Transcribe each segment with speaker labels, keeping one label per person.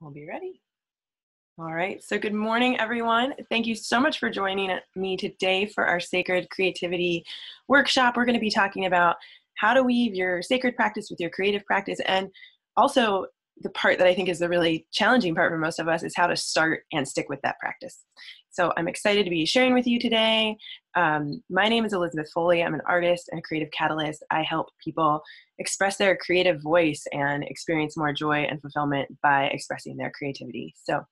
Speaker 1: We'll be ready. All right, so good morning, everyone. Thank you so much for joining me today for our Sacred Creativity Workshop. We're going to be talking about how to weave your sacred practice with your creative practice, and also the part that I think is the really challenging part for most of us is how to start and stick with that practice. So I'm excited to be sharing with you today. My name is Elizabeth Foley. I'm an artist and a creative catalyst. I help people express their creative voice and experience more joy and fulfillment by expressing their creativity. So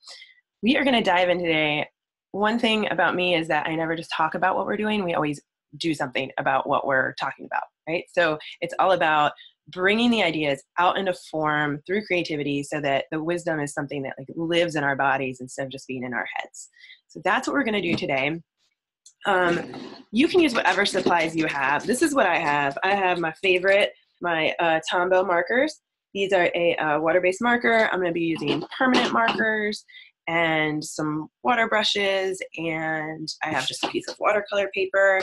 Speaker 1: we are going to dive in today. One thing about me is that I never just talk about what we're doing. We always do something about what we're talking about, right? So it's all about bringing the ideas out into form through creativity so that the wisdom is something that lives in our bodies instead of just being in our heads. So that's what we're going to do today. You can use whatever supplies you have. This is what I have. I have my favorite, my Tombow markers. These are a water-based marker. I'm going to be using permanent markers and some water brushes, and I have just a piece of watercolor paper.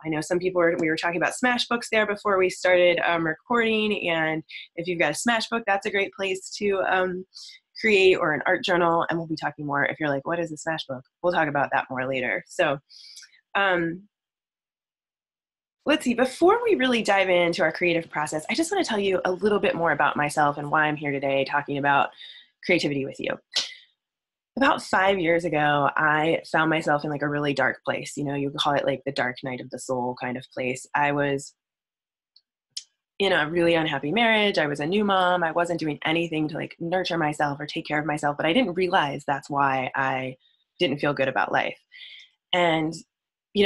Speaker 1: I know some people we were talking about smash books there before we started recording, and if you've got a smash book, that's a great place to create, or an art journal, and we'll be talking more. If you're like, what is a smash book? We'll talk about that more later. So let's see, before we really dive into our creative process, I just want to tell you a little bit more about myself and why I'm here today talking about creativity with you. About 5 years ago, I found myself in a really dark place. You know, you call it the dark night of the soul kind of place. I was in a really unhappy marriage. I was a new mom. I wasn't doing anything to nurture myself or take care of myself, but I didn't realize that's why I didn't feel good about life. And,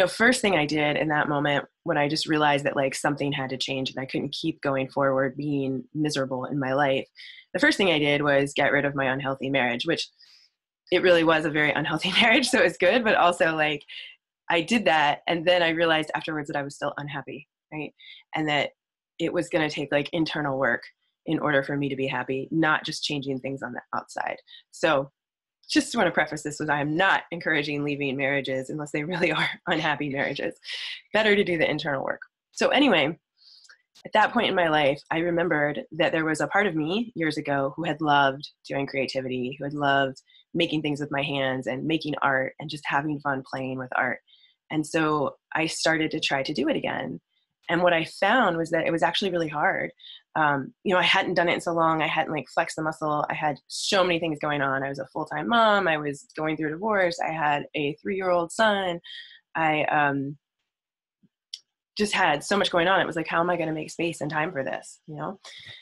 Speaker 1: first thing I did in that moment when I just realized that something had to change and I couldn't keep going forward being miserable in my life, the first thing I did was get rid of my unhealthy marriage, which it really was a very unhealthy marriage, so it's good, but also I did that, and then I realized afterwards that I was still unhappy, right? And that it was going to take internal work in order for me to be happy, not just changing things on the outside. So just want to preface this with I am not encouraging leaving marriages unless they really are unhappy marriages. Better to do the internal work. So anyway, at that point in my life, I remembered that there was a part of me years ago who had loved doing creativity, who had loved making things with my hands and making art and just having fun playing with art. And so I started to try to do it again. And what I found was that it was actually really hard. I hadn't done it in so long. I hadn't flexed the muscle. I had so many things going on. I was a full-time mom. I was going through a divorce. I had a 3-year-old son. I just had so much going on. It was how am I going to make space and time for this?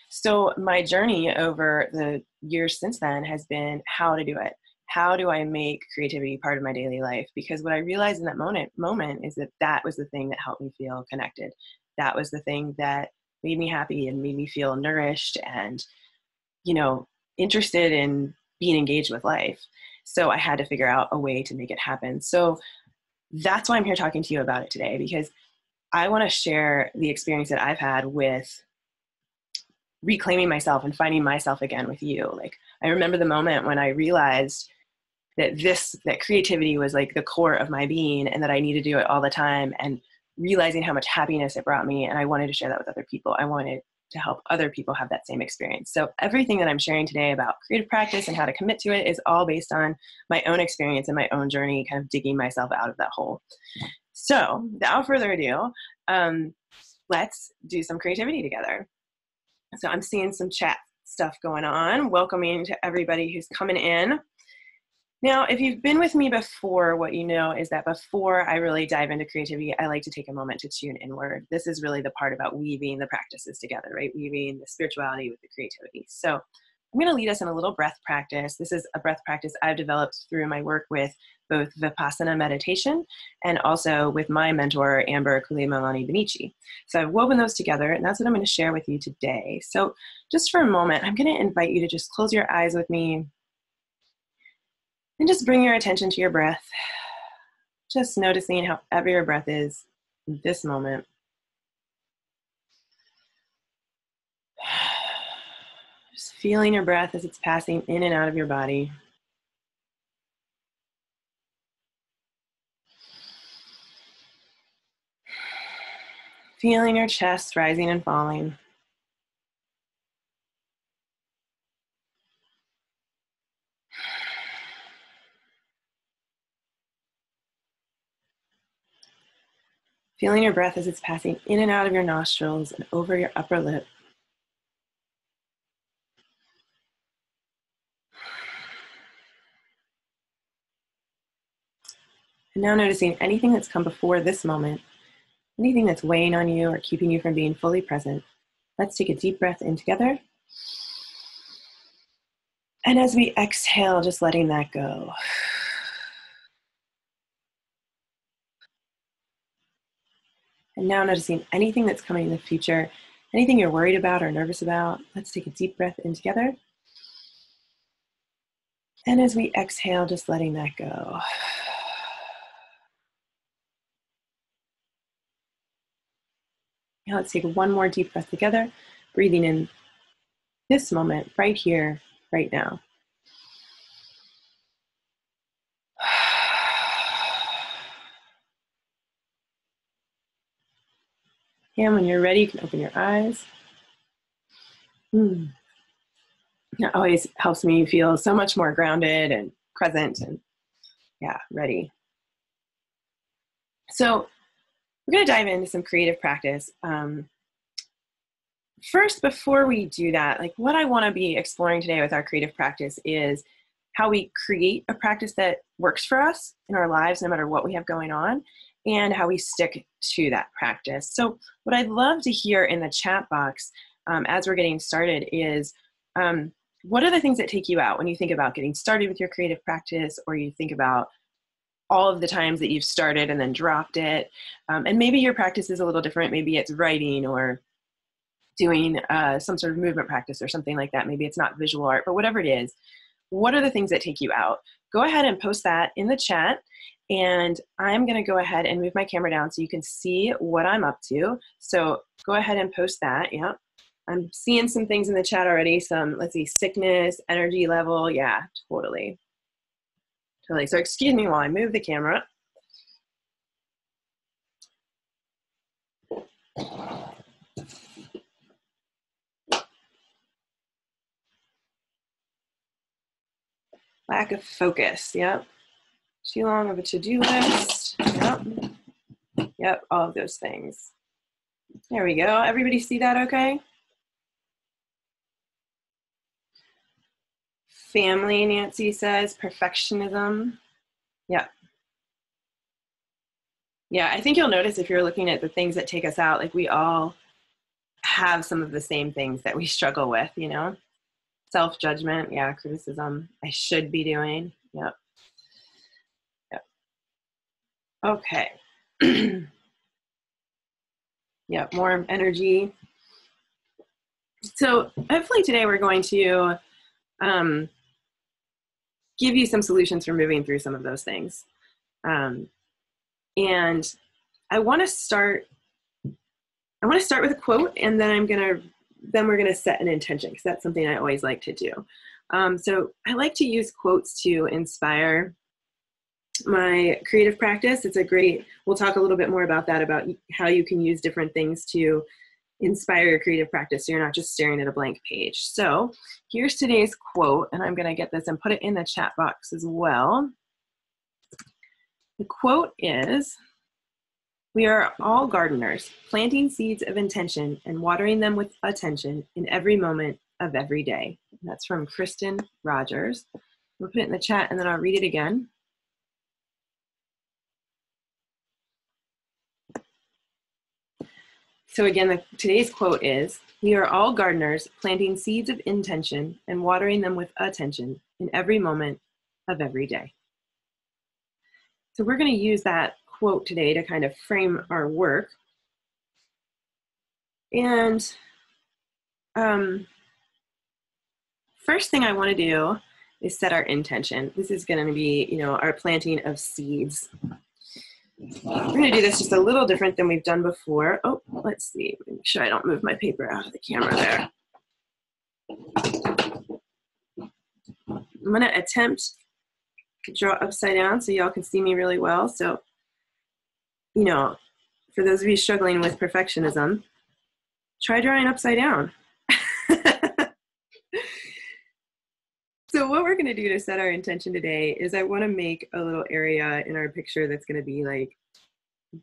Speaker 1: So my journey over the years since then has been how to do it. How do I make creativity part of my daily life? Because what I realized in that moment is that was the thing that helped me feel connected. That was the thing that made me happy and made me feel nourished and, interested in being engaged with life. So I had to figure out a way to make it happen. So that's why I'm here talking to you about it today, because I want to share the experience that I've had with reclaiming myself and finding myself again with you. I remember the moment when I realized that creativity was the core of my being and that I need to do it all the time, and realizing how much happiness it brought me. And I wanted to share that with other people. I wanted to help other people have that same experience. So everything that I'm sharing today about creative practice and how to commit to it is all based on my own experience and my own journey, kind of digging myself out of that hole. So without further ado, let's do some creativity together. So I'm seeing some chat stuff going on. Welcoming to everybody who's coming in. Now, if you've been with me before, what you know is that before I really dive into creativity, I like to take a moment to tune inward. This is really the part about weaving the practices together, right? Weaving the spirituality with the creativity. So I'm going to lead us in a little breath practice. This is a breath practice I've developed through my work with both Vipassana meditation and also with my mentor, Amber Kulimalani Benici. So I've woven those together, and that's what I'm going to share with you today. So just for a moment, I'm going to invite you to just close your eyes with me and just bring your attention to your breath. Just noticing however your breath is in this moment. Just feeling your breath as it's passing in and out of your body. Feeling your chest rising and falling. Feeling your breath as it's passing in and out of your nostrils and over your upper lip. And now noticing anything that's come before this moment, anything that's weighing on you or keeping you from being fully present. Let's take a deep breath in together. And as we exhale, just letting that go. And now noticing anything that's coming in the future, anything you're worried about or nervous about. Let's take a deep breath in together. And as we exhale, just letting that go. Now let's take one more deep breath together, breathing in this moment, right here, right now. And when you're ready, you can open your eyes. It always helps me feel so much more grounded and present and ready. So we're going to dive into some creative practice. First, before we do that, like what I want to be exploring today with our creative practice is how we create a practice that works for us in our lives, no matter what we have going on, and how we stick to that practice. So what I'd love to hear in the chat box as we're getting started is, what are the things that take you out when you think about getting started with your creative practice, or you think about all of the times that you've started and then dropped it? And maybe your practice is a little different. Maybe it's writing or doing some sort of movement practice or something like that. Maybe it's not visual art, but whatever it is, what are the things that take you out? Go ahead and post that in the chat. And I'm going to go ahead and move my camera down so you can see what I'm up to. So go ahead and post that. Yeah. I'm seeing some things in the chat already. Some, let's see, sickness, energy level. Yeah, totally. Totally. So excuse me while I move the camera. Lack of focus. Yep. Too long of a to-do list. Yep. Yep. All of those things. There we go. Everybody see that okay? Family, Nancy says. Perfectionism. Yep. Yeah, I think you'll notice if you're looking at the things that take us out, like we all have some of the same things that we struggle with, you know? Self-judgment, yeah, criticism, I should be doing, yep. Yep. Okay. Yep, more energy. So hopefully today we're going to give you some solutions for moving through some of those things. And I want to start with a quote, and then we're gonna set an intention, because that's something I always like to do. So I like to use quotes to inspire my creative practice. We'll talk a little bit more about that, about how you can use different things to inspire your creative practice so you're not just staring at a blank page. So here's today's quote, and I'm gonna get this and put it in the chat box as well. The quote is, "We are all gardeners, planting seeds of intention and watering them with attention in every moment of every day." And that's from Kristen Rogers. We'll put it in the chat and then I'll read it again. So again, today's quote is, "We are all gardeners, planting seeds of intention and watering them with attention in every moment of every day." So we're going to use that quote today to kind of frame our work. And first thing I want to do is set our intention. This is going to be, you know, our planting of seeds. We're going to do this just a little different than we've done before. Oh, let's see. Make sure I don't move my paper out of the camera there. I'm going to attempt to draw upside down so y'all can see me really well. So, you know, for those of you struggling with perfectionism, try drawing upside down. So what we're going to do to set our intention today is I want to make a little area in our picture that's going to be like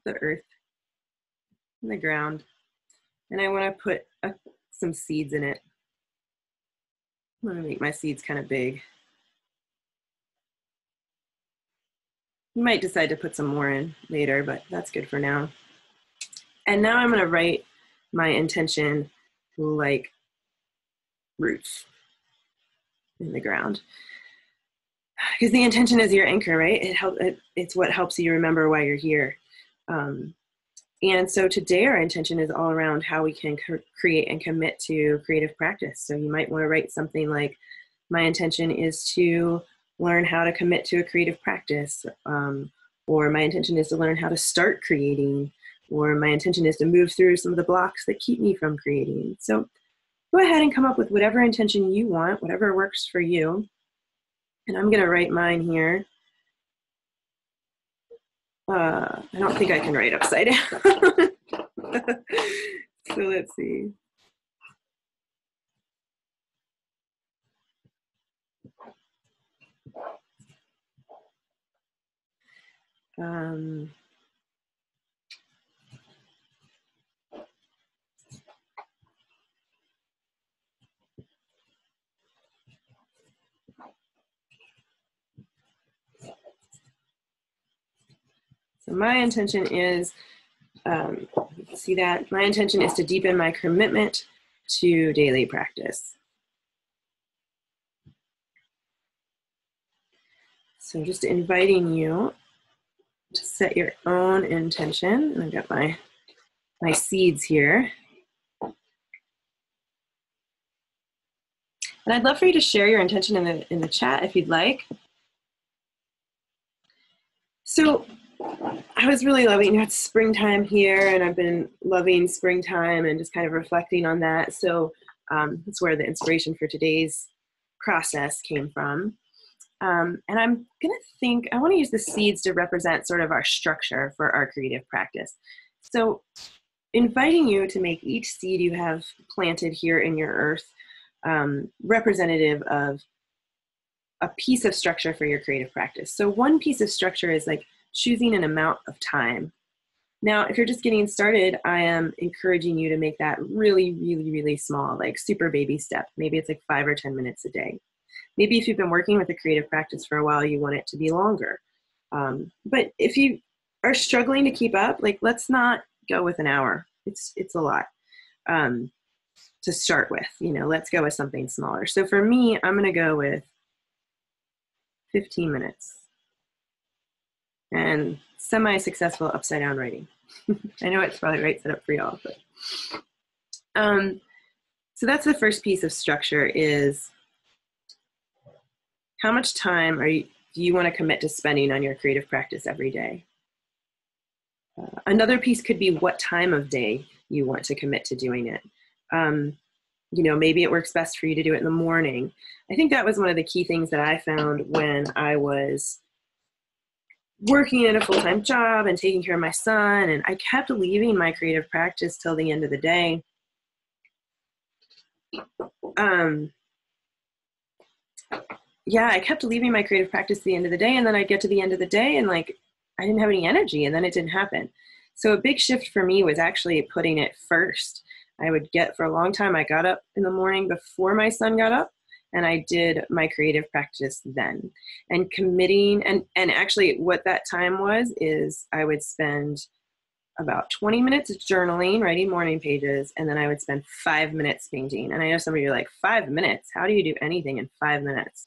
Speaker 1: the earth. in the ground. And I want to put some seeds in it. I'm going to make my seeds kind of big. You might decide to put some more in later, but that's good for now. And now I'm going to write my intention like roots in the ground. Because the intention is your anchor, right? It's what helps you remember why you're here. And so today our intention is all around how we can create and commit to creative practice. So you might want to write something like, my intention is to learn how to commit to a creative practice, or my intention is to learn how to start creating, or my intention is to move through some of the blocks that keep me from creating. So go ahead and come up with whatever intention you want, whatever works for you. And I'm going to write mine here. I don't think I can write upside down. So let's see. So my intention is, see that? My intention is to deepen my commitment to daily practice. So just inviting you to set your own intention. And I've got my seeds here. And I'd love for you to share your intention in the chat if you'd like. So I was really loving, it's springtime here, and I've been loving springtime and just kind of reflecting on that. So that's where the inspiration for today's process came from. And I'm gonna think, I wanna use the seeds to represent sort of our structure for our creative practice. So inviting you to make each seed you have planted here in your earth representative of a piece of structure for your creative practice. So one piece of structure is like choosing an amount of time. Now, if you're just getting started, I am encouraging you to make that really, really, really small, like super baby step. Maybe it's like 5 or 10 minutes a day. Maybe if you've been working with a creative practice for a while, you want it to be longer. But if you are struggling to keep up, like let's not go with an hour. It's a lot to start with. You know, let's go with something smaller. So for me, I'm going to go with 15 minutes and semi-successful upside down writing. I know it's probably right set up for y'all, but so that's the first piece of structure is how much time do you want to commit to spending on your creative practice every day? Another piece could be what time of day you want to commit to doing it. You know, maybe it works best for you to do it in the morning. I think that was one of the key things that I found when I was working in a full-time job and taking care of my son, and I kept leaving my creative practice till the end of the day. Yeah, I kept leaving my creative practice at the end of the day, and then I'd get to the end of the day and like I didn't have any energy, and then it didn't happen. So a big shift for me was actually putting it first. I would for a long time, I got up in the morning before my son got up, and I did my creative practice then. And committing, and actually what that time was is I would spend about 20 minutes journaling, writing morning pages, and then I would spend 5 minutes painting. And I know some of you are like, 5 minutes? How do you do anything in 5 minutes?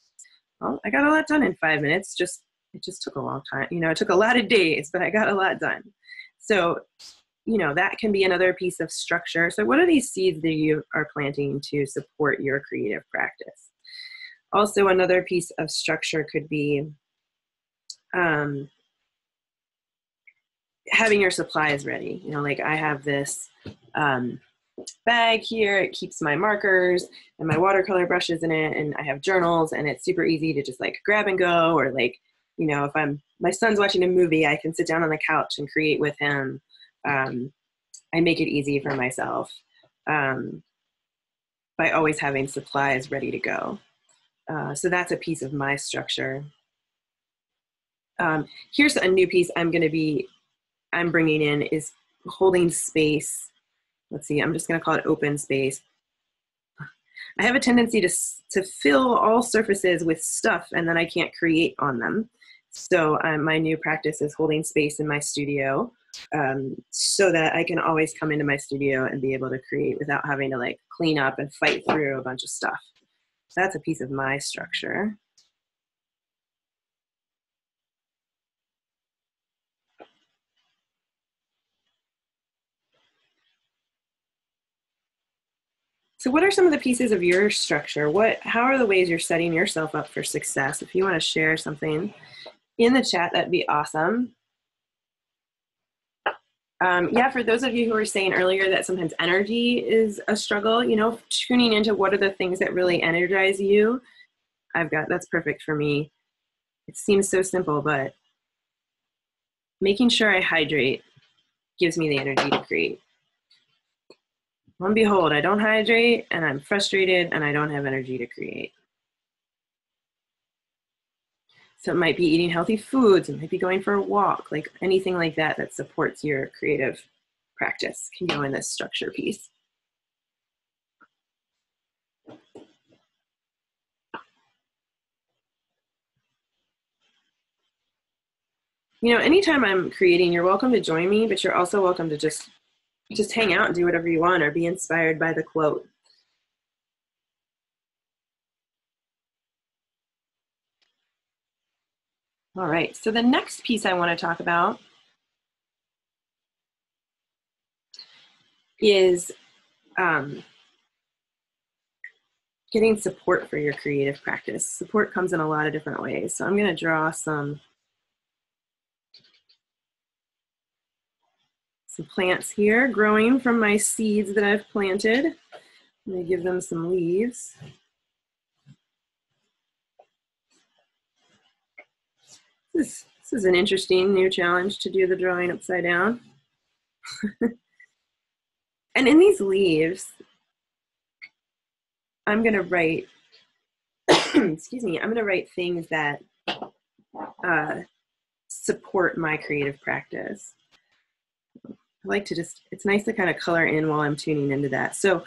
Speaker 1: Well, I got a lot done in 5 minutes. It just took a long time. You know, it took a lot of days, but I got a lot done. So, you know, that can be another piece of structure. So what are these seeds that you are planting to support your creative practice? Also, another piece of structure could be having your supplies ready. You know, like I have this bag here. It keeps my markers and my watercolor brushes in it, and I have journals, and it's super easy to just like grab and go, or like, you know, if my son's watching a movie, I can sit down on the couch and create with him. I make it easy for myself by always having supplies ready to go. So that's a piece of my structure. Here's a new piece I'm bringing in is holding space. Let's see, I'm just going to call it open space. I have a tendency to fill all surfaces with stuff and then I can't create on them. So my new practice is holding space in my studio, so that I can always come into my studio and be able to create without having to like clean up and fight through a bunch of stuff. So that's a piece of my structure. So what are some of the pieces of your structure? How are the ways you're setting yourself up for success? If you want to share something in the chat, that'd be awesome. Yeah, for those of you who were saying earlier that sometimes energy is a struggle, you know, tuning into what are the things that really energize you. That's perfect for me. It seems so simple, but making sure I hydrate gives me the energy to create. Lo and behold, I don't hydrate and I'm frustrated and I don't have energy to create. So it might be eating healthy foods, it might be going for a walk, like anything like that that supports your creative practice can go in this structure piece. You know, anytime I'm creating, you're welcome to join me, but you're also welcome to just hang out and do whatever you want or be inspired by the quote. All right, so the next piece I want to talk about is getting support for your creative practice. Support comes in a lot of different ways. So I'm going to draw some plants here growing from my seeds that I've planted. I'm going to give them some leaves. This is an interesting new challenge to do the drawing upside down. And in these leaves, I'm going to write, excuse me, I'm going to write things that support my creative practice. I like to it's nice to kind of color in while I'm tuning into that. So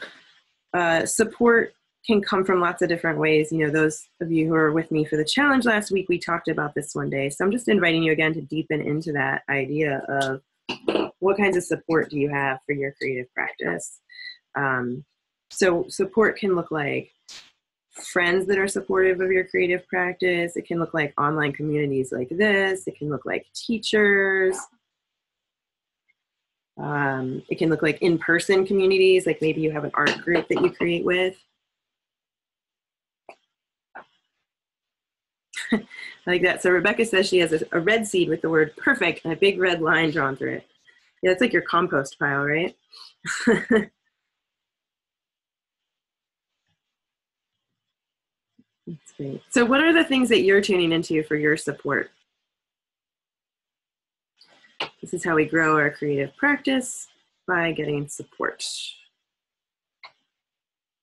Speaker 1: support can come from lots of different ways. You know, those of you who are with me for the challenge last week, we talked about this one day. So I'm just inviting you again to deepen into that idea of what kinds of support do you have for your creative practice. So support can look like friends that are supportive of your creative practice. It can look like online communities like this. It can look like teachers. It can look like in-person communities, like maybe you have an art group that you create with. I like that. So Rebecca says she has a red seed with the word perfect and a big red line drawn through it. Yeah, that's like your compost pile, right? That's great. So what are the things that you're tuning into for your support? This is how we grow our creative practice, by getting support.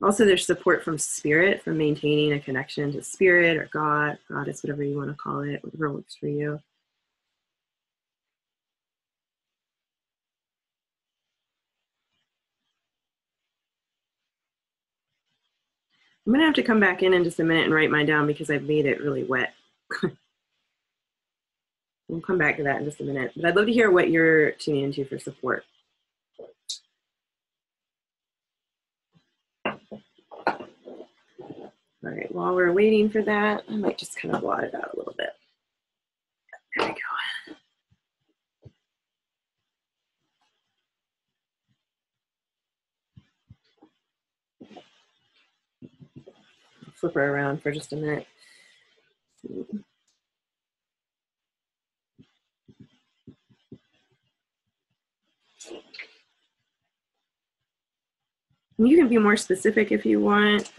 Speaker 1: Also, there's support from spirit, from maintaining a connection to spirit or God, goddess, whatever you want to call it, whatever works for you. I'm going to have to come back in just a minute and write mine down because I've made it really wet. We'll come back to that in just a minute. But I'd love to hear what you're tuning into for support. All right, while we're waiting for that, I might just kind of blot it out a little bit. There we go. Flip her around for just a minute. You can be more specific if you want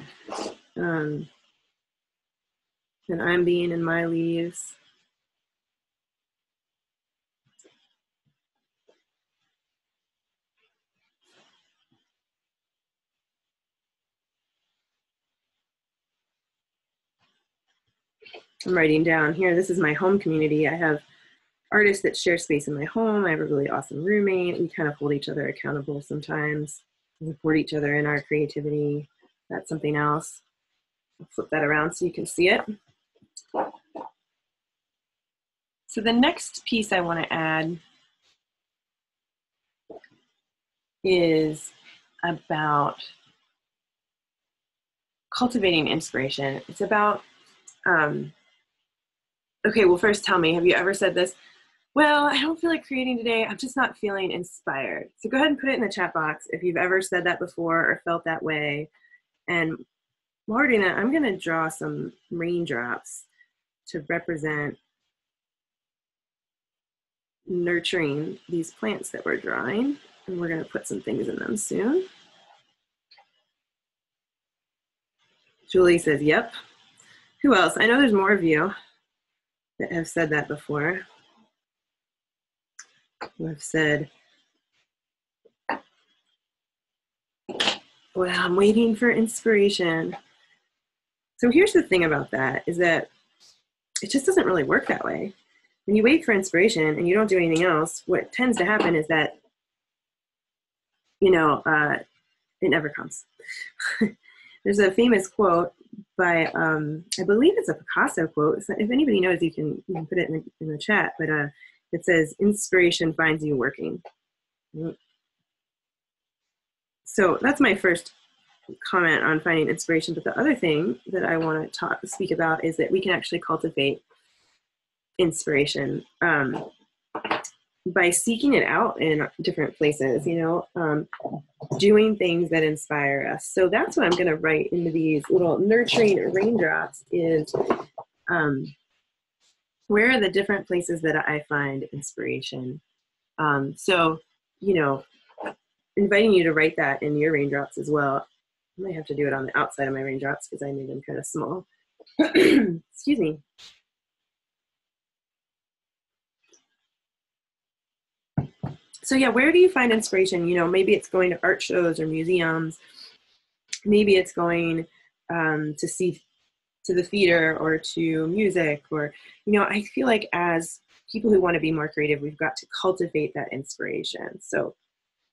Speaker 1: than I'm being in my leaves. I'm writing down here, this is my home community. I have artist that shares space in my home. I have a really awesome roommate. We kind of hold each other accountable sometimes, support each other in our creativity. That's something else. I'll flip that around so you can see it. So the next piece I want to add is about cultivating inspiration. It's about, okay, well, first tell me, have you ever said this? Well, I don't feel like creating today. I'm just not feeling inspired. So go ahead and put it in the chat box if you've ever said that before or felt that way. And while we're doing that, I'm going to draw some raindrops to represent nurturing these plants that we're drawing. And we're going to put some things in them soon. Julie says, yep. Who else? I know there's more of you that have said that before. Who have said, well, I'm waiting for inspiration. So here's the thing about that, is that it just doesn't really work that way. When you wait for inspiration and you don't do anything else, what tends to happen is that, you know, it never comes. There's a famous quote by, I believe it's a Picasso quote. So if anybody knows, you can put it in the chat, but it says, inspiration finds you working. So that's my first comment on finding inspiration. But the other thing that I want to speak about is that we can actually cultivate inspiration by seeking it out in different places, you know, doing things that inspire us. So that's what I'm going to write into these little nurturing raindrops is where are the different places that I find inspiration. So, you know, inviting you to write that in your raindrops as well. I might have to do it on the outside of my raindrops because I made them kind of small. Excuse me. So yeah, where do you find inspiration? You know, maybe it's going to art shows or museums. Maybe it's going to the theater or to music, or, you know, I feel like as people who want to be more creative, we've got to cultivate that inspiration. So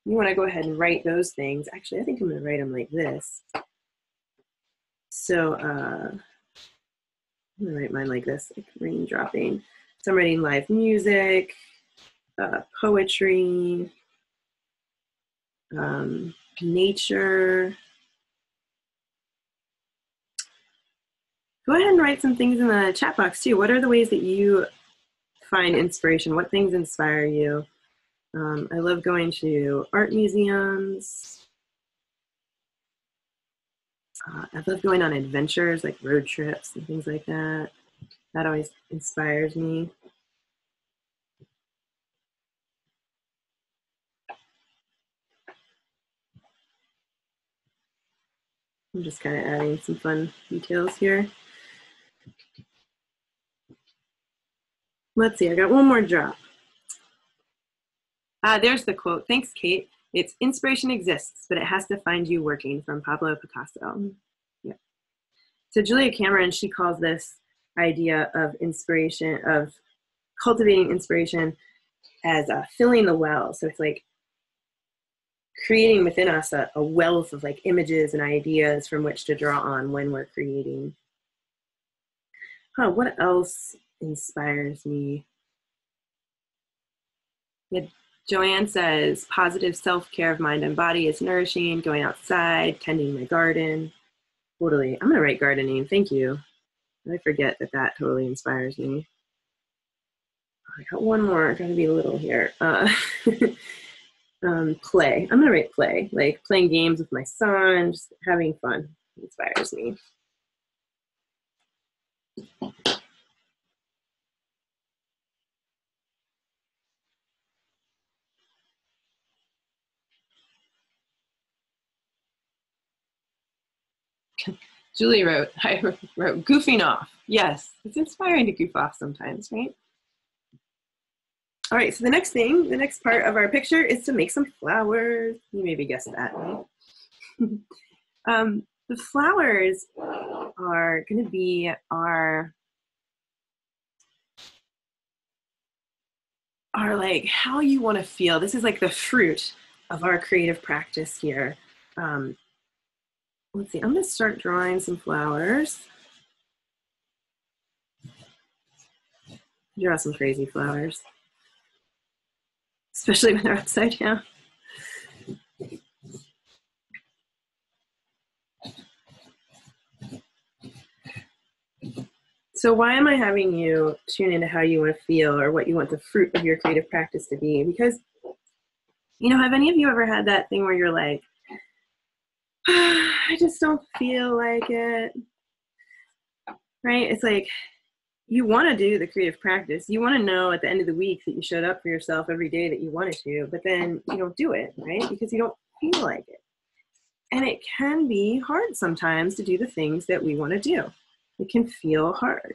Speaker 1: you want to go ahead and write those things. Actually, I think I'm going to write them like this. So I'm going to write mine like this, like rain dropping. So I'm writing live music, poetry, nature. Go ahead and write some things in the chat box too. What are the ways that you find inspiration? What things inspire you? I love going to art museums. I love going on adventures like road trips and things like that. That always inspires me. I'm just kind of adding some fun details here. Let's see, I got one more drop. There's the quote. Thanks, Kate. It's inspiration exists, but it has to find you working, from Pablo Picasso. Yeah. So Julia Cameron, she calls this idea of inspiration, of cultivating inspiration, as filling the well. So it's like creating within us a wealth of like images and ideas from which to draw on when we're creating. What else inspires me? Yeah, Joanne says, positive self-care of mind and body is nourishing, going outside, tending my garden. Totally. I'm going to write gardening. Thank you. I forget that that totally inspires me. I got one more. I got to be little here. Play. I'm going to write play, like playing games with my son, just having fun. Inspires me. Julie wrote, I wrote goofing off. Yes, it's inspiring to goof off sometimes, right? All right, so the next thing, the next part of our picture is to make some flowers. You maybe guessed that, right? The flowers are going to be our are like how you want to feel. This is like the fruit of our creative practice here. Let's see, I'm going to start drawing some flowers. Draw some crazy flowers, especially when they're upside down. So why am I having you tune into how you want to feel or what you want the fruit of your creative practice to be? Because, you know, have any of you ever had that thing where you're like, I just don't feel like it, right? It's like you want to do the creative practice. You want to know at the end of the week that you showed up for yourself every day that you wanted to, but then you don't do it, right? Because you don't feel like it. And it can be hard sometimes to do the things that we want to do. It can feel hard.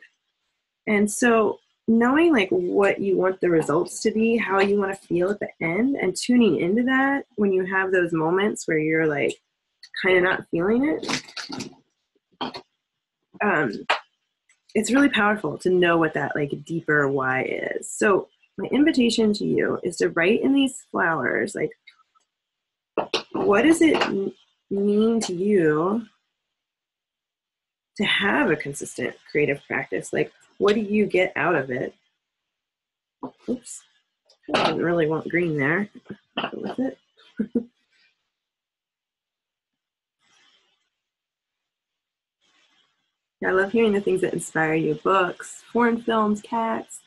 Speaker 1: And so knowing like what you want the results to be, how you want to feel at the end, and tuning into that when you have those moments where you're like kind of not feeling it, it's really powerful to know what that like deeper why is. So my invitation to you is to write in these flowers, like, what does it mean to you to have a consistent creative practice? Like, what do you get out of it? Oops, I didn't really want green there. Go with it. I love hearing the things that inspire you. Books, foreign films, cats.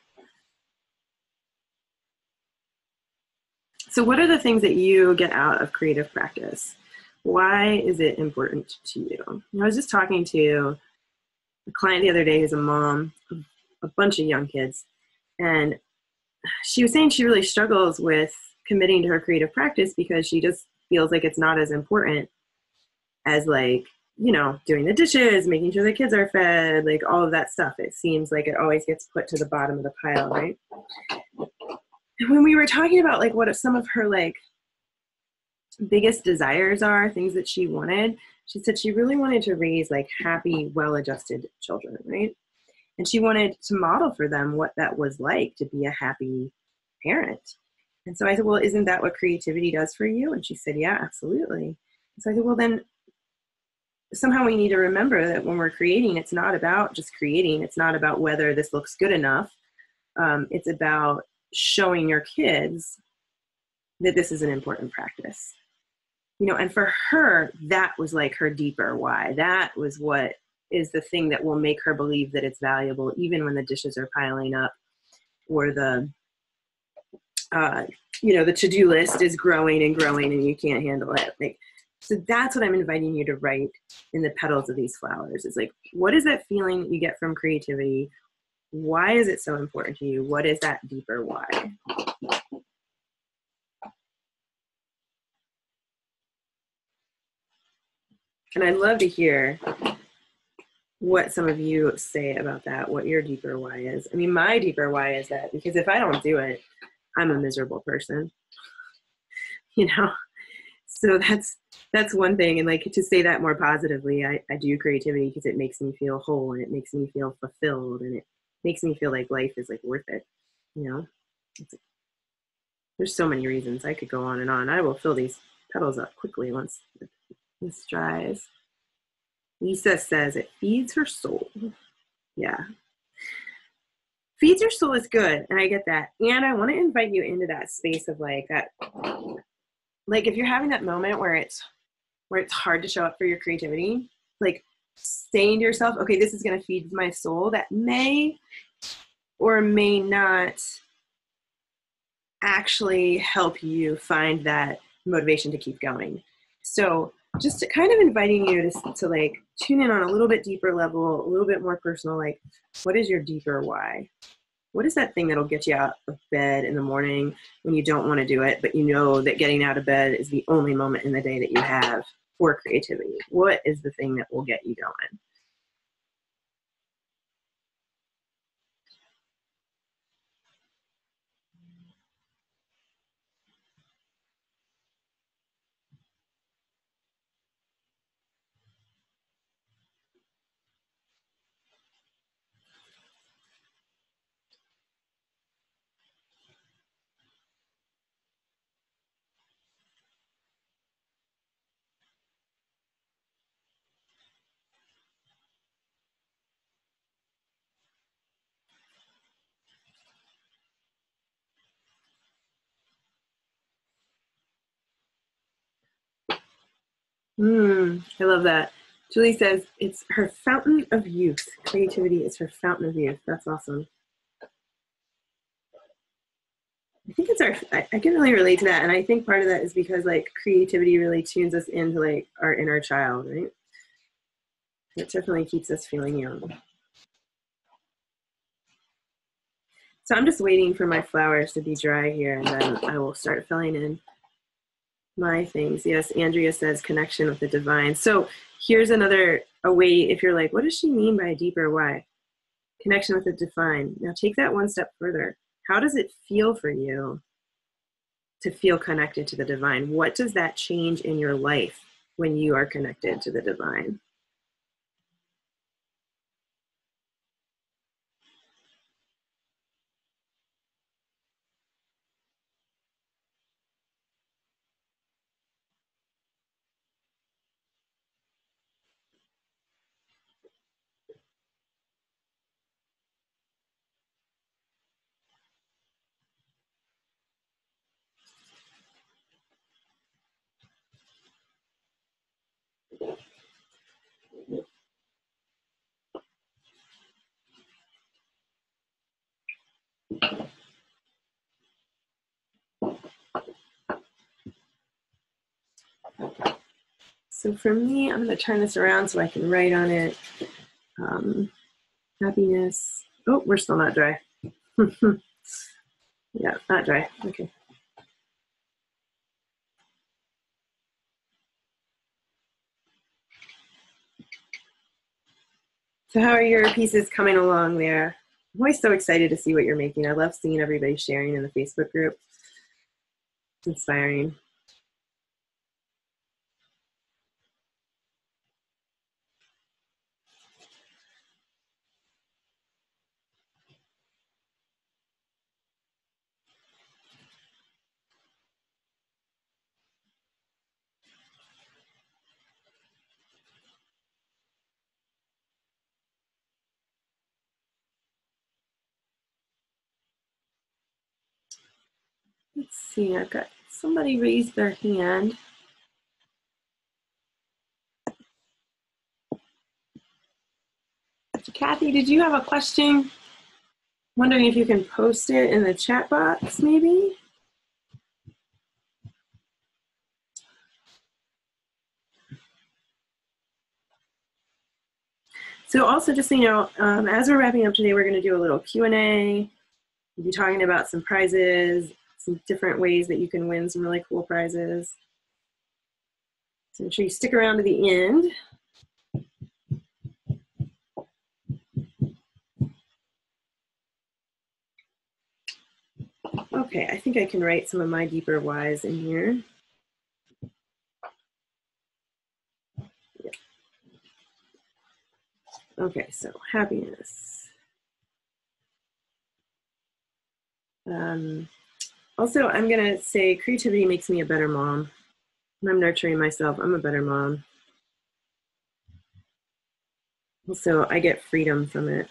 Speaker 1: So what are the things that you get out of creative practice? Why is it important to you? I was just talking to a client the other day who's a mom of a bunch of young kids. And she was saying she really struggles with committing to her creative practice because she just feels like it's not as important as like, you know, doing the dishes, making sure the kids are fed, like all of that stuff. It seems like it always gets put to the bottom of the pile, right? And when we were talking about like what some of her like biggest desires are, things that she wanted, she said she really wanted to raise like happy, well-adjusted children, right? And she wanted to model for them what that was like to be a happy parent. And so I said, well, isn't that what creativity does for you? And she said, yeah, absolutely. And so I said, well, then somehow we need to remember that when we're creating, it's not about just creating. It's not about whether this looks good enough. It's about showing your kids that this is an important practice. You know, and for her, that was like her deeper why. That was what is the thing that will make her believe that it's valuable, even when the dishes are piling up or the, you know, the to-do list is growing and growing and you can't handle it. Like, so that's what I'm inviting you to write in the petals of these flowers. Is like, what is that feeling that you get from creativity? Why is it so important to you? What is that deeper why? And I'd love to hear what some of you say about that, what your deeper why is. I mean, my deeper why is that because if I don't do it, I'm a miserable person, you know? So that's one thing. And like to say that more positively, I do creativity because it makes me feel whole and it makes me feel fulfilled and it makes me feel like life is like worth it, you know? There's so many reasons. I could go on and on. I will fill these petals up quickly once this dries. Lisa says it feeds her soul. Yeah. Feeds your soul is good, and I get that. And I want to invite you into that space of like that, like if you're having that moment where it's hard to show up for your creativity, like saying to yourself, okay, this is going to feed my soul, that may or may not actually help you find that motivation to keep going. So just to kind of inviting you to like tune in on a little bit deeper level, a little bit more personal, like what is your deeper why? What is that thing that'll get you out of bed in the morning when you don't want to do it, but you know that getting out of bed is the only moment in the day that you have for creativity? What is the thing that will get you going? I love that. Julie says it's her fountain of youth. Creativity is her fountain of youth. That's awesome. I think it's I can really relate to that. And I think part of that is because like creativity really tunes us into like our inner child, right? It definitely keeps us feeling young. So I'm just waiting for my flowers to be dry here, and then I will start filling in my things. Yes, Andrea says connection with the divine. So here's a way, if you're like, what does she mean by deeper why? Connection with the divine. Now take that one step further. How does it feel for you to feel connected to the divine? What does that change in your life when you are connected to the divine? So for me, I'm going to turn this around so I can write on it. Happiness. Oh, we're still not dry. Yeah, not dry. Okay. So how are your pieces coming along there? I'm always so excited to see what you're making. I love seeing everybody sharing in the Facebook group. It's inspiring. Let's see, I've got somebody raise their hand. Kathy, did you have a question? Wondering if you can post it in the chat box, maybe? So also just so you know, as we're wrapping up today, we're going to do a little Q&A. We'll be talking about some prizes, some different ways that you can win some really cool prizes. So make sure you stick around to the end. Okay, I think I can write some of my deeper whys in here. Yeah. Okay, so happiness. Also, I'm gonna say creativity makes me a better mom. When I'm nurturing myself, I'm a better mom. Also, I get freedom from it.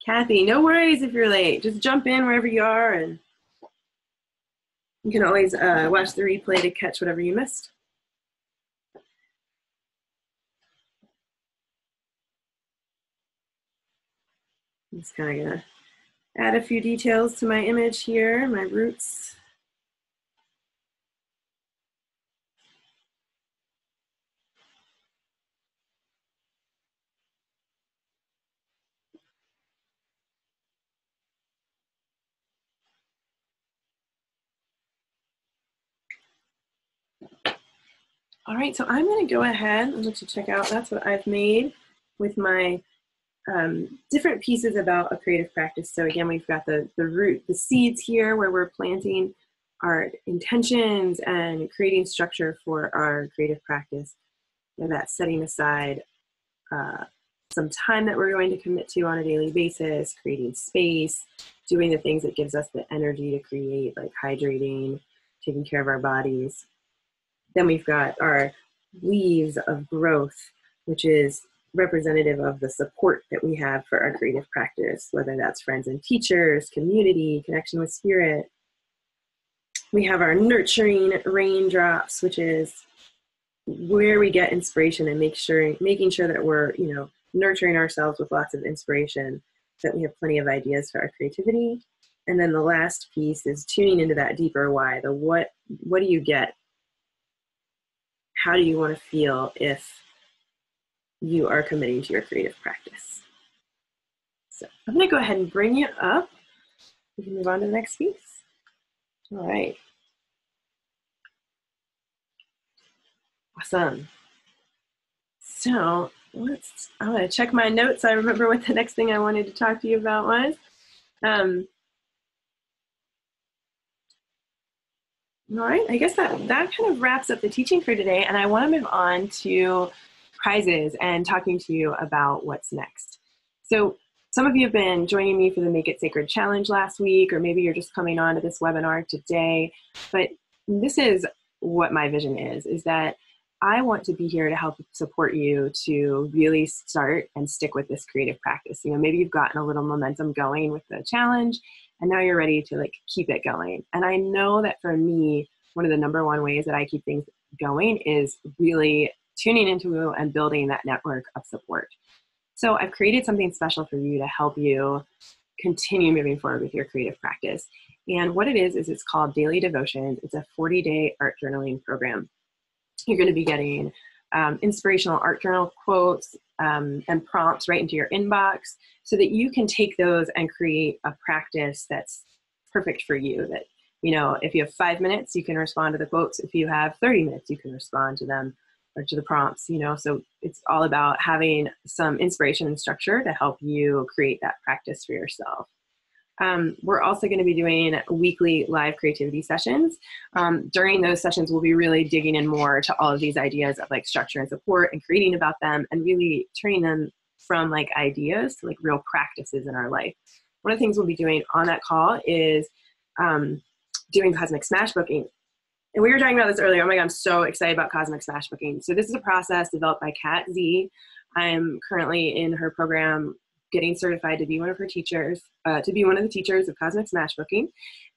Speaker 1: Kathy, no worries if you're late. Just jump in wherever you are, and you can always watch the replay to catch whatever you missed. I'm just kind of gonna add a few details to my image here, my roots. All right, so I'm going to go ahead and let you check out. That's what I've made with my different pieces about a creative practice. So again, we've got the root, the seeds here where we're planting our intentions and creating structure for our creative practice. And that's setting aside some time that we're going to commit to on a daily basis, creating space, doing the things that gives us the energy to create, like hydrating, taking care of our bodies. Then we've got our leaves of growth, which is representative of the support that we have for our creative practice, whether that's friends and teachers, community, connection with spirit. We have our nurturing raindrops, which is where we get inspiration and making sure that we're, nurturing ourselves with lots of inspiration, so that we have plenty of ideas for our creativity. And then the last piece is tuning into that deeper why, the what do you get? How do you want to feel if you are committing to your creative practice? So I'm going to go ahead and bring you up. We can move on to the next piece. All right. Awesome. So I'm going to check my notes so I remember what the next thing I wanted to talk to you about was. All right, I guess that kind of wraps up the teaching for today, and I want to move on to prizes and talking to you about what's next. So some of you have been joining me for the Make It Sacred Challenge last week, or maybe you're just coming on to this webinar today, but this is what my vision is that I want to be here to help support you to really start and stick with this creative practice. Maybe you've gotten a little momentum going with the challenge, and now you're ready to keep it going. And I know that for me, one of the number one ways that I keep things going is really tuning into and building that network of support. So I've created something special for you to help you continue moving forward with your creative practice. And what it is it's called Daily Devotions. It's a 40-day art journaling program. You're going to be getting inspirational art journal quotes and prompts right into your inbox, so that you can take those and create a practice that's perfect for you. That, if you have 5 minutes, you can respond to the quotes. If you have 30 minutes, you can respond to them or to the prompts, so it's all about having some inspiration and structure to help you create that practice for yourself. We're also going to be doing weekly live creativity sessions. During those sessions, we'll be really digging in more to all of these ideas of structure and support and creating about them, and really turning them from ideas to real practices in our life. One of the things we'll be doing on that call is doing cosmic smash booking. And we were talking about this earlier. Oh my God, I'm so excited about cosmic smash booking. So this is a process developed by Kat Z. I'm currently in her program, getting certified to be one of her teachers, to be one of the teachers of cosmic smash booking.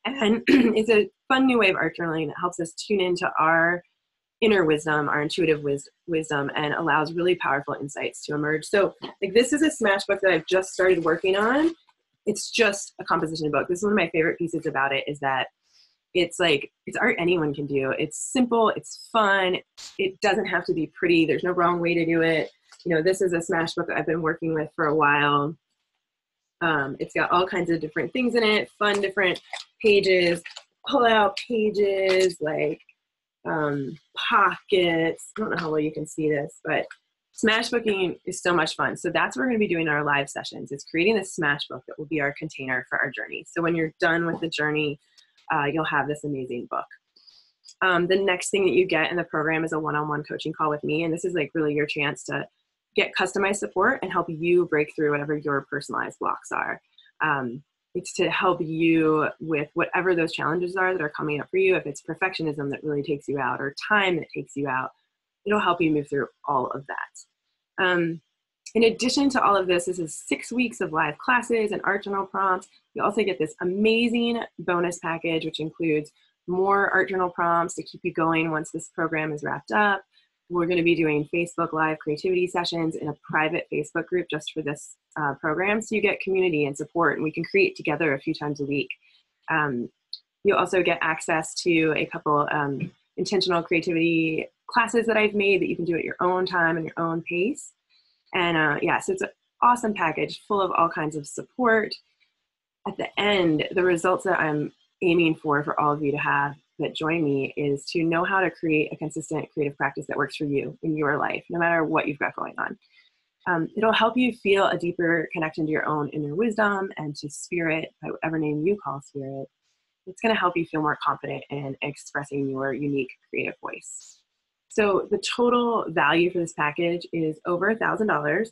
Speaker 1: And it's a fun new way of art journaling that helps us tune into our inner wisdom, our intuitive wisdom, and allows really powerful insights to emerge. So this is a smash book that I've just started working on. It's just a composition book. This is one of my favorite pieces about it, is that it's art anyone can do. It's simple, it's fun, it doesn't have to be pretty, there's no wrong way to do it. This is a smash book that I've been working with for a while. It's got all kinds of different things in it, fun different pages, pull-out pages, pockets. I don't know how well you can see this, but smash booking is so much fun. So that's what we're going to be doing in our live sessions. It's creating this smash book that will be our container for our journey. So when you're done with the journey, you'll have this amazing book. The next thing that you get in the program is a one-on-one coaching call with me. And this is really your chance to get customized support and help you break through whatever your personalized blocks are. It's to help you with whatever those challenges are that are coming up for you. If it's perfectionism that really takes you out, or time that takes you out, it'll help you move through all of that. In addition to all of this, this is 6 weeks of live classes and art journal prompts. You also get this amazing bonus package, which includes more art journal prompts to keep you going once this program is wrapped up. We're going to be doing Facebook Live creativity sessions in a private Facebook group just for this program, so you get community and support, and we can create together a few times a week. You'll also get access to a couple intentional creativity classes that I've made that you can do at your own time and your own pace. And so it's an awesome package full of all kinds of support. At the end, the results that I'm aiming for all of you to have that join me is to know how to create a consistent creative practice that works for you in your life, no matter what you've got going on. It'll help you feel a deeper connection to your own inner wisdom and to spirit, by whatever name you call spirit. It's going to help you feel more confident in expressing your unique creative voice. So the total value for this package is over $1,000,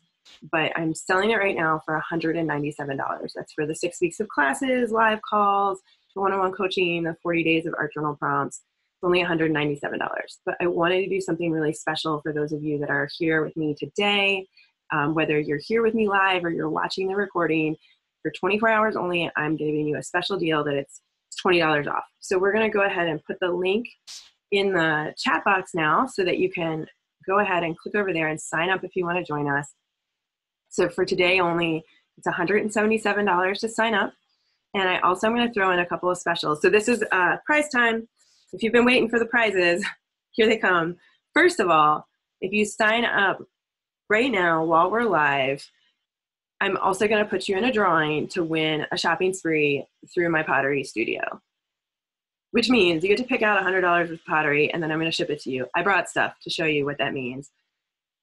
Speaker 1: but I'm selling it right now for $197. That's for the 6 weeks of classes, live calls, the one-on-one coaching, the 40 days of art journal prompts. It's only $197. But I wanted to do something really special for those of you that are here with me today. Whether you're here with me live or you're watching the recording, for 24 hours only, I'm giving you a special deal that it's $20 off. So we're going to go ahead and put the link in the chat box now so that you can go ahead and click over there and sign up if you want to join us. So for today only, it's $177 to sign up. And I also am going to throw in a couple of specials. So this is prize time. If you've been waiting for the prizes, here they come. First of all, if you sign up right now while we're live, I'm also going to put you in a drawing to win a shopping spree through my pottery studio, which means you get to pick out $100 of pottery, and then I'm going to ship it to you. I brought stuff to show you what that means.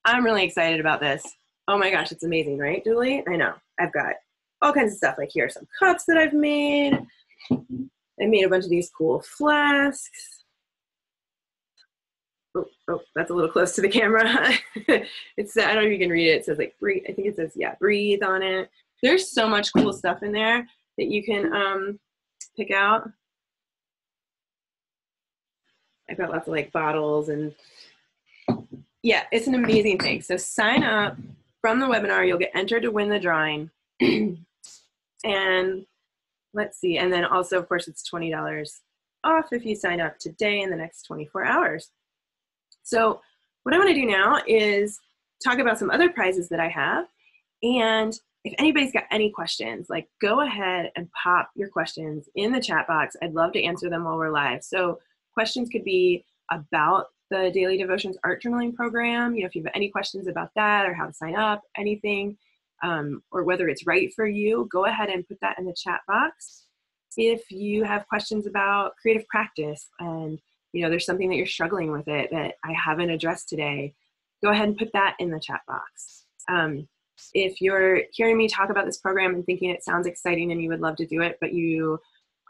Speaker 1: I'm really excited about this. Oh my gosh, it's amazing, right, Julie? I know. I've got all kinds of stuff. Like here are some cups that I've made. I made a bunch of these cool flasks. Oh, that's a little close to the camera. It's, I don't know if you can read it. It says like breathe. I think it says, yeah, breathe on it. There's so much cool stuff in there that you can pick out. I've got lots of like bottles and yeah, it's an amazing thing. So sign up from the webinar. You'll get entered to win the drawing. And let's see. And then also, of course, it's $20 off if you sign up today in the next 24 hours. So what I want to do now is talk about some other prizes that I have. And if anybody's got any questions, like go ahead and pop your questions in the chat box. I'd love to answer them while we're live. So questions could be about the Daily Devotions Art Journaling Program. You know, if you have any questions about that or how to sign up, anything, or whether it's right for you, go ahead and put that in the chat box. If you have questions about creative practice and you know, there's something that you're struggling with it that I haven't addressed today, go ahead and put that in the chat box. If you're hearing me talk about this program and thinking it sounds exciting and you would love to do it, but you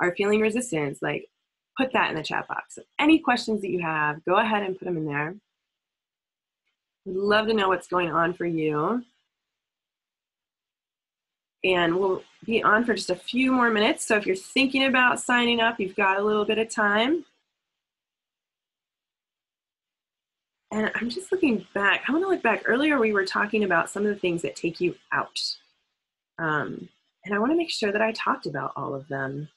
Speaker 1: are feeling resistance, like put that in the chat box. So any questions that you have, go ahead and put them in there. We'd love to know what's going on for you. And we'll be on for just a few more minutes. So if you're thinking about signing up, you've got a little bit of time. And I'm just looking back. I want to look back. Earlier, we were talking about some of the things that take you out. And I want to make sure that I talked about all of them.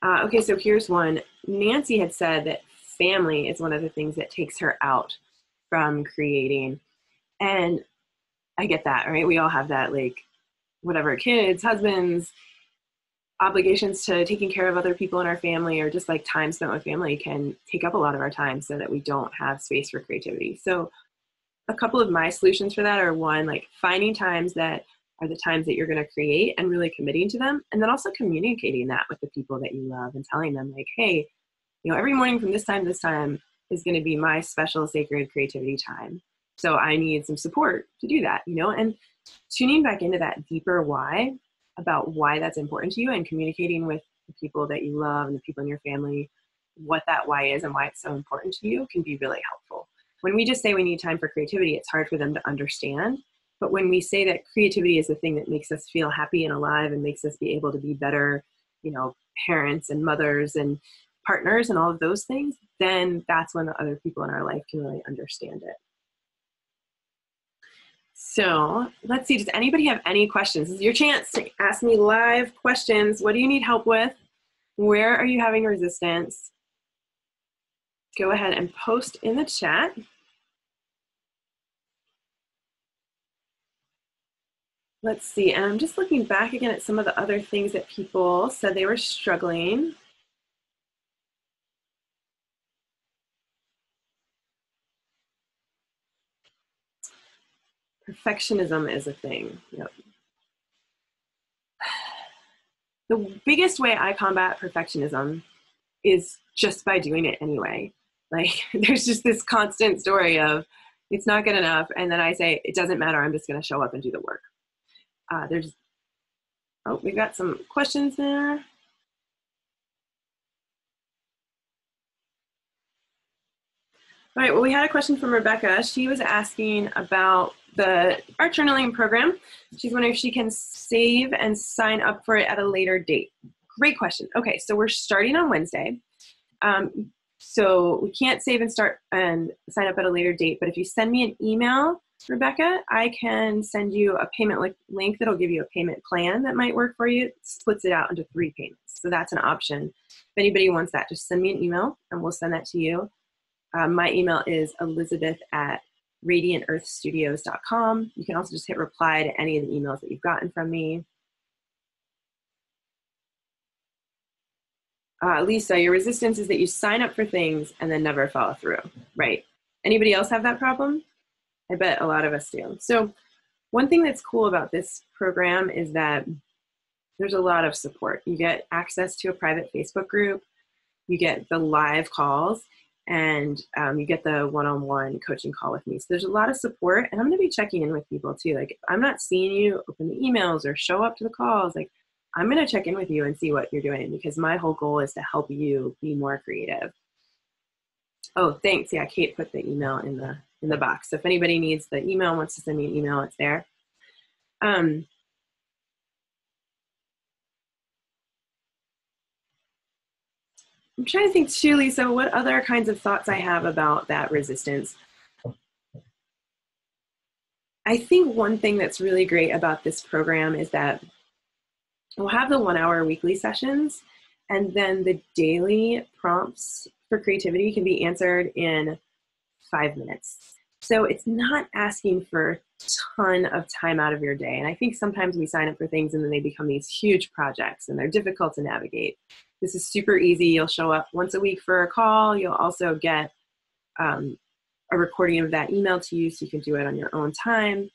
Speaker 1: Okay, so here's one. Nancy had said that family is one of the things that takes her out from creating. And I get that, right? We all have that, like, whatever, kids, husbands, obligations to taking care of other people in our family, or just like time spent with family can take up a lot of our time so that we don't have space for creativity. So a couple of my solutions for that are, one, like finding times that are the times that you're going to create and really committing to them. And then also communicating that with the people that you love and telling them like, hey, you know, every morning from this time to this time is going to be my special sacred creativity time. So I need some support to do that, you know, and tuning back into that deeper why about why that's important to you and communicating with the people that you love and the people in your family what that why is and why it's so important to you can be really helpful. When we just say we need time for creativity, it's hard for them to understand. But when we say that creativity is the thing that makes us feel happy and alive and makes us be able to be better, you know, parents and mothers and partners and all of those things, then that's when the other people in our life can really understand it. So let's see, does anybody have any questions? This is your chance to ask me live questions. What do you need help with? Where are you having resistance? Go ahead and post in the chat. Let's see, and I'm just looking back again at some of the other things that people said they were struggling. Perfectionism is a thing. Yep. The biggest way I combat perfectionism is just by doing it anyway. Like there's just this constant story of it's not good enough. And then I say, it doesn't matter. I'm just going to show up and do the work. We've got some questions there. All right, well, we had a question from Rebecca. She was asking about the art journaling program. She's wondering if she can save and sign up for it at a later date. Great question. Okay, so we're starting on Wednesday. So we can't save and start and sign up at a later date, but if you send me an email, Rebecca, I can send you a payment link that'll give you a payment plan that might work for you. It splits it out into 3 payments. So that's an option. If anybody wants that, just send me an email and we'll send that to you. My email is elizabeth@radiantearthstudios.com. You can also just hit reply to any of the emails that you've gotten from me. Lisa, your resistance is that you sign up for things and then never follow through, right? Anybody else have that problem? I bet a lot of us do. So one thing that's cool about this program is that there's a lot of support. You get access to a private Facebook group, you get the live calls, and you get the one-on-one coaching call with me. So there's a lot of support, and I'm going to be checking in with people too. Like, if I'm not seeing you open the emails or show up to the calls, like, I'm going to check in with you and see what you're doing, because my whole goal is to help you be more creative. Oh, thanks. Yeah, Kate put the email in the box. So if anybody needs the email, wants to send me an email, it's there. I'm trying to think too, Lisa, what other kinds of thoughts I have about that resistance. I think one thing that's really great about this program is that we'll have the 1-hour weekly sessions, and then the daily prompts for creativity can be answered in 5 minutes. So it's not asking for a ton of time out of your day. And I think sometimes we sign up for things and then they become these huge projects and they're difficult to navigate. This is super easy. You'll show up once a week for a call. You'll also get a recording of that email to you, so you can do it on your own time.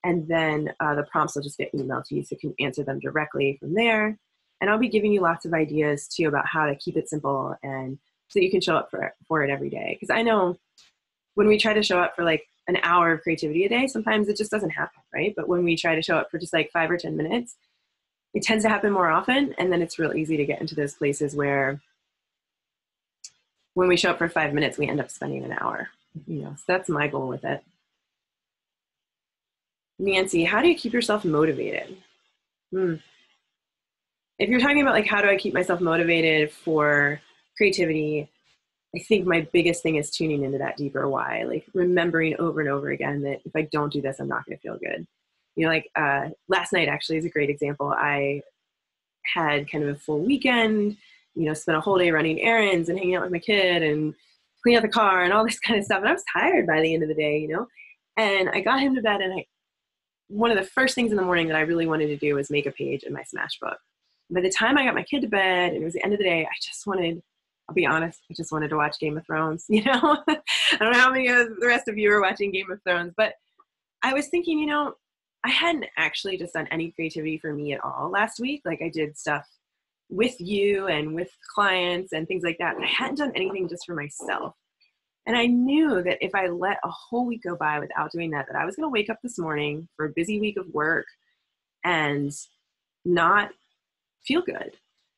Speaker 1: And then the prompts will just get emailed to you, so you can answer them directly from there. And I'll be giving you lots of ideas too about how to keep it simple and so you can show up for it every day. Because I know when we try to show up for like an hour of creativity a day, sometimes it just doesn't happen, right? But when we try to show up for just like 5 or 10 minutes, it tends to happen more often. And then it's real easy to get into those places where when we show up for 5 minutes, we end up spending an hour. So that's my goal with it. Nancy, how do you keep yourself motivated? If you're talking about like, how do I keep myself motivated for creativity, I think my biggest thing is tuning into that deeper why, like remembering over and over again that if I don't do this, I'm not going to feel good. Last night actually is a great example. I had kind of a full weekend, spent a whole day running errands and hanging out with my kid and cleaning out the car and all this kind of stuff. And I was tired by the end of the day, and I got him to bed, and one of the first things in the morning that I really wanted to do was make a page in my Smashbook. By the time I got my kid to bed and it was the end of the day, I'll be honest, I just wanted to watch Game of Thrones, I don't know how many of the rest of you are watching Game of Thrones, but I was thinking, I hadn't actually just done any creativity for me at all last week. Like, I did stuff with you and with clients and things like that. And I hadn't done anything just for myself. And I knew that if I let a whole week go by without doing that I was going to wake up this morning for a busy week of work and not feel good.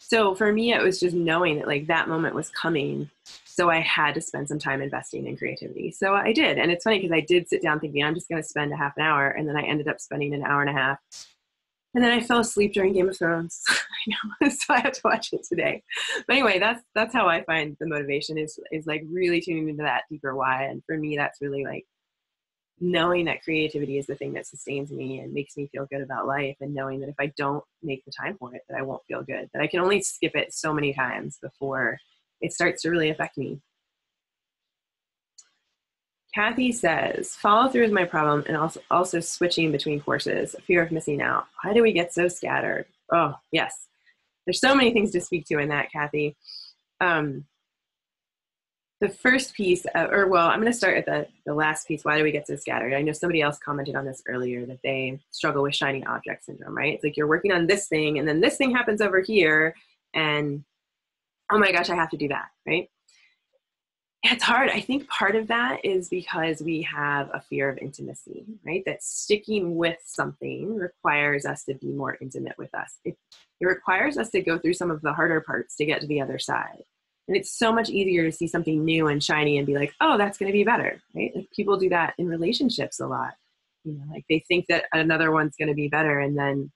Speaker 1: So for me, it was just knowing that like that moment was coming. So I had to spend some time investing in creativity. So I did. And it's funny because I did sit down thinking I'm just going to spend a half an hour. And then I ended up spending an hour and a half. And then I fell asleep during Game of Thrones. I know, so I have to watch it today. But anyway, that's how I find the motivation is like really tuning into that deeper why. And for me, that's really like knowing that creativity is the thing that sustains me and makes me feel good about life, and knowing that if I don't make the time for it, that I won't feel good, that I can only skip it so many times before it starts to really affect me. Kathy says, follow through is my problem, and also switching between courses, fear of missing out. Why do we get so scattered? Oh, yes. There's so many things to speak to in that, Kathy. The first piece, I'm going to start at the last piece. Why do we get so scattered? I know somebody else commented on this earlier, that they struggle with shiny object syndrome, right? It's like you're working on this thing and then this thing happens over here and, oh my gosh, I have to do that, right? It's hard. I think part of that is because we have a fear of intimacy, right? That sticking with something requires us to be more intimate with us. It requires us to go through some of the harder parts to get to the other side. And it's so much easier to see something new and shiny and be like, oh, that's going to be better, right? Like people do that in relationships a lot. You know, like they think that another one's going to be better, and then,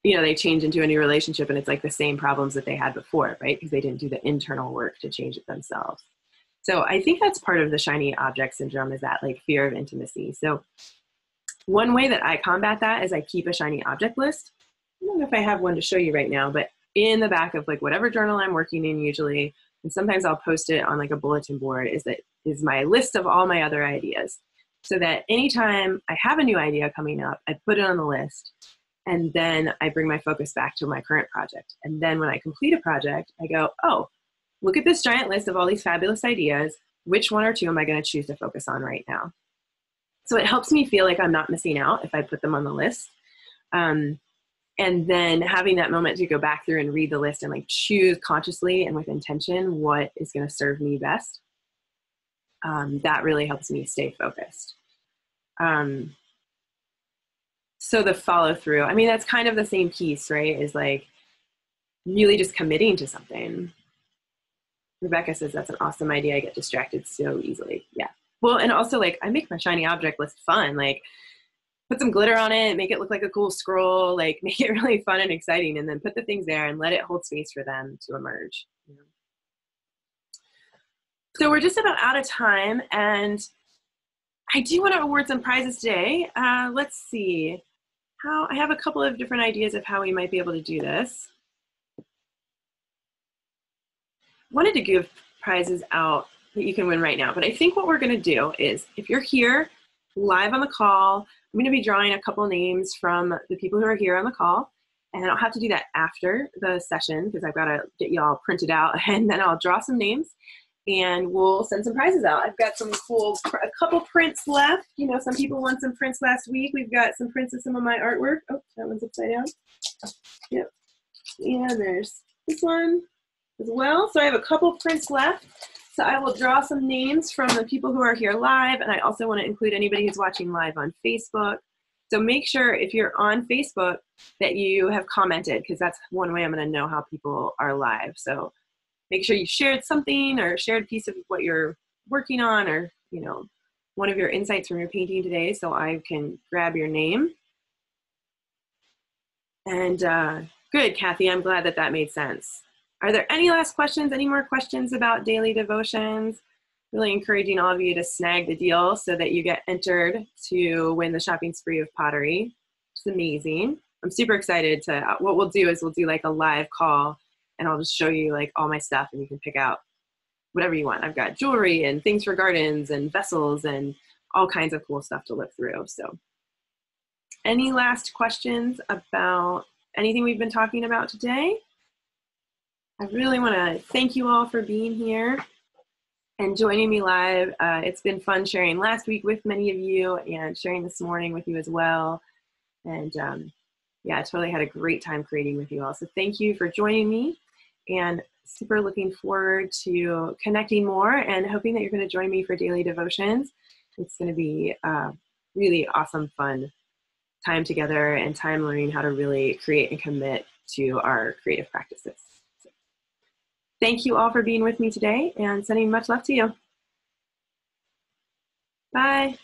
Speaker 1: you know, they change into a new relationship and it's like the same problems that they had before, right? Because they didn't do the internal work to change it themselves. So I think that's part of the shiny object syndrome, is that like fear of intimacy. So one way that I combat that is I keep a shiny object list. I don't know if I have one to show you right now, but in the back of like whatever journal I'm working in usually, and sometimes I'll post it on like a bulletin board, is my list of all my other ideas. So that anytime I have a new idea coming up, I put it on the list, and then I bring my focus back to my current project. And then when I complete a project, I go, oh, look at this giant list of all these fabulous ideas. Which one or two am I going to choose to focus on right now? So it helps me feel like I'm not missing out if I put them on the list. And then having that moment to go back through and read the list and like choose consciously and with intention what is going to serve me best. That really helps me stay focused. So the follow through, I mean, that's kind of the same piece, right? Is like really just committing to something. Rebecca says that's an awesome idea. I get distracted so easily. Yeah. Well, and also like I make my shiny object list fun. Like put some glitter on it, make it look like a cool scroll, like make it really fun and exciting, and then put the things there and let it hold space for them to emerge. You know? So we're just about out of time, and I do want to award some prizes today. Let's see. I have a couple of different ideas of how we might be able to do this. Wanted to give prizes out that you can win right now, but I think what we're going to do is, if you're here live on the call, I'm going to be drawing a couple names from the people who are here on the call, and I'll have to do that after the session because I've got to get you all printed out, and then I'll draw some names and we'll send some prizes out. I've got some cool, a couple prints left. You know, some people won some prints last week. We've got some prints of some of my artwork. Oh, that one's upside down. Yep. And there's this one as well. So I have a couple prints left. So I will draw some names from the people who are here live, and I also want to include anybody who's watching live on Facebook. So make sure if you're on Facebook that you have commented, because that's one way I'm going to know how people are live. So make sure you shared something or shared a piece of what you're working on, or, you know, one of your insights from your painting today, so I can grab your name. And good, Kathy, I'm glad that made sense. Are there any last questions? Any more questions about daily devotions? Really encouraging all of you to snag the deal so that you get entered to win the shopping spree of pottery. It's amazing. I'm super excited to, what we'll do is we'll do like a live call, and I'll just show you like all my stuff, and you can pick out whatever you want. I've got jewelry and things for gardens and vessels and all kinds of cool stuff to look through. So any last questions about anything we've been talking about today? I really want to thank you all for being here and joining me live. It's been fun sharing last week with many of you and sharing this morning with you as well. And yeah, I totally had a great time creating with you all. So thank you for joining me, and super looking forward to connecting more and hoping that you're going to join me for daily devotions. It's going to be a really awesome, fun time together and time learning how to really create and commit to our creative practices. So, thank you all for being with me today, and sending much love to you. Bye.